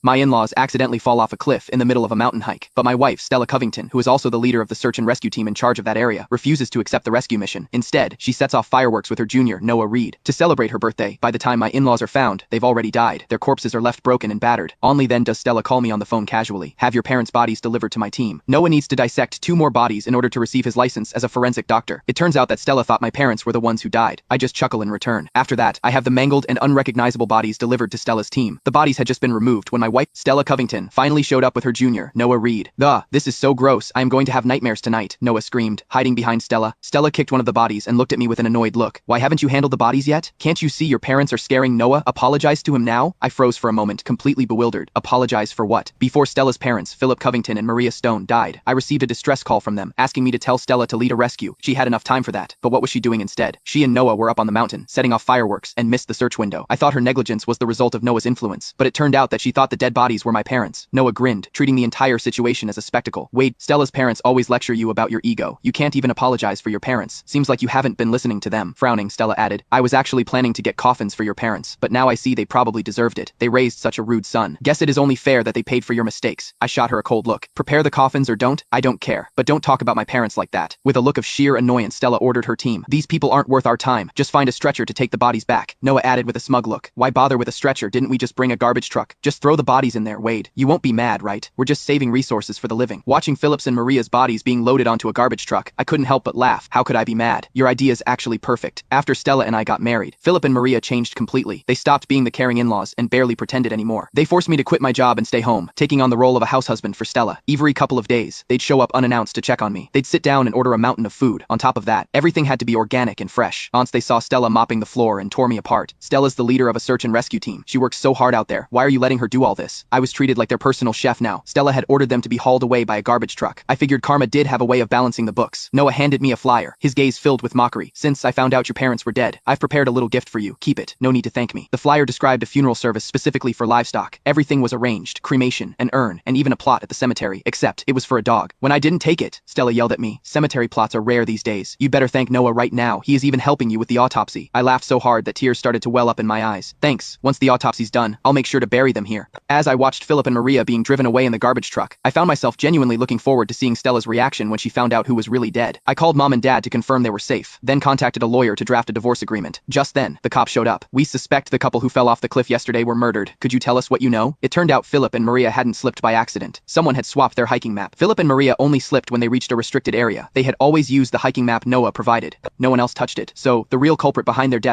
My in-laws accidentally fall off a cliff in the middle of a mountain hike, but my wife, Stella Covington, who is also the leader of the search and rescue team in charge of that area, refuses to accept the rescue mission. Instead, she sets off fireworks with her junior, Noah Reed, to celebrate her birthday. By the time my in-laws are found, they've already died. Their corpses are left broken and battered. Only then does Stella call me on the phone casually. Have your parents' bodies delivered to my team. Noah needs to dissect 2 more bodies in order to receive his license as a forensic doctor. It turns out that Stella thought my parents were the ones who died. I just chuckle in return. After that, I have the mangled and unrecognizable bodies delivered to Stella's team. The bodies had just been removed when my wife, Stella Covington, finally showed up with her junior, Noah Reed. This is so gross. I am going to have nightmares tonight, Noah screamed, hiding behind Stella. Stella kicked one of the bodies and looked at me with an annoyed look. Why haven't you handled the bodies yet? Can't you see your parents are scaring Noah? Apologize to him now? I froze for a moment, completely bewildered. Apologize for what? Before Stella's parents, Philip Covington and Maria Stone, died, I received a distress call from them, asking me to tell Stella to lead a rescue. She had enough time for that, but what was she doing instead? She and Noah were up on the mountain, setting off fireworks, and missed the search window. I thought her negligence was the result of Noah's influence, but it turned out that she thought the dead bodies were my parents. Noah grinned, treating the entire situation as a spectacle. Wade, Stella's parents always lecture you about your ego. You can't even apologize for your parents. Seems like you haven't been listening to them. Frowning, Stella added, I was actually planning to get coffins for your parents, but now I see they probably deserved it. They raised such a rude son. Guess it is only fair that they paid for your mistakes. I shot her a cold look. Prepare the coffins or don't, I don't care. But don't talk about my parents like that. With a look of sheer annoyance, Stella ordered her team. These people aren't worth our time. Just find a stretcher to take the bodies back. Noah added with a smug look. Why bother with a stretcher? Didn't we just bring a garbage truck? Just throw the bodies in there, Wade. You won't be mad, right? We're just saving resources for the living. Watching Philip's and Maria's bodies being loaded onto a garbage truck, I couldn't help but laugh. How could I be mad? Your idea is actually perfect. After Stella and I got married, Philip and Maria changed completely. They stopped being the caring in-laws and barely pretended anymore. They forced me to quit my job and stay home, taking on the role of a house husband for Stella. Every couple of days, they'd show up unannounced to check on me. They'd sit down and order a mountain of food. On top of that, everything had to be organic and fresh. Once they saw Stella mopping the floor and tore me apart. Stella's the leader of a search and rescue team. She works so hard out there. Why are you letting her do all this? I was treated like their personal chef now. Stella had ordered them to be hauled away by a garbage truck. I figured karma did have a way of balancing the books. Noah handed me a flyer, his gaze filled with mockery. Since I found out your parents were dead, I've prepared a little gift for you. Keep it. No need to thank me. The flyer described a funeral service specifically for livestock. Everything was arranged, cremation, an urn, and even a plot at the cemetery, except it was for a dog. When I didn't take it, Stella yelled at me. Cemetery plots are rare these days. You'd better thank Noah right now. He is even helping you with the autopsy. I laughed so hard that tears started to well up in my eyes. Thanks. Once the autopsy's done, I'll make sure to bury them here. As I watched Philip and Maria being driven away in the garbage truck, I found myself genuinely looking forward to seeing Stella's reaction when she found out who was really dead. I called Mom and Dad to confirm they were safe, then contacted a lawyer to draft a divorce agreement. Just then, the cops showed up. We suspect the couple who fell off the cliff yesterday were murdered. Could you tell us what you know? It turned out Philip and Maria hadn't slipped by accident. Someone had swapped their hiking map. Philip and Maria only slipped when they reached a restricted area. They had always used the hiking map Noah provided. No one else touched it. So, the real culprit behind their deaths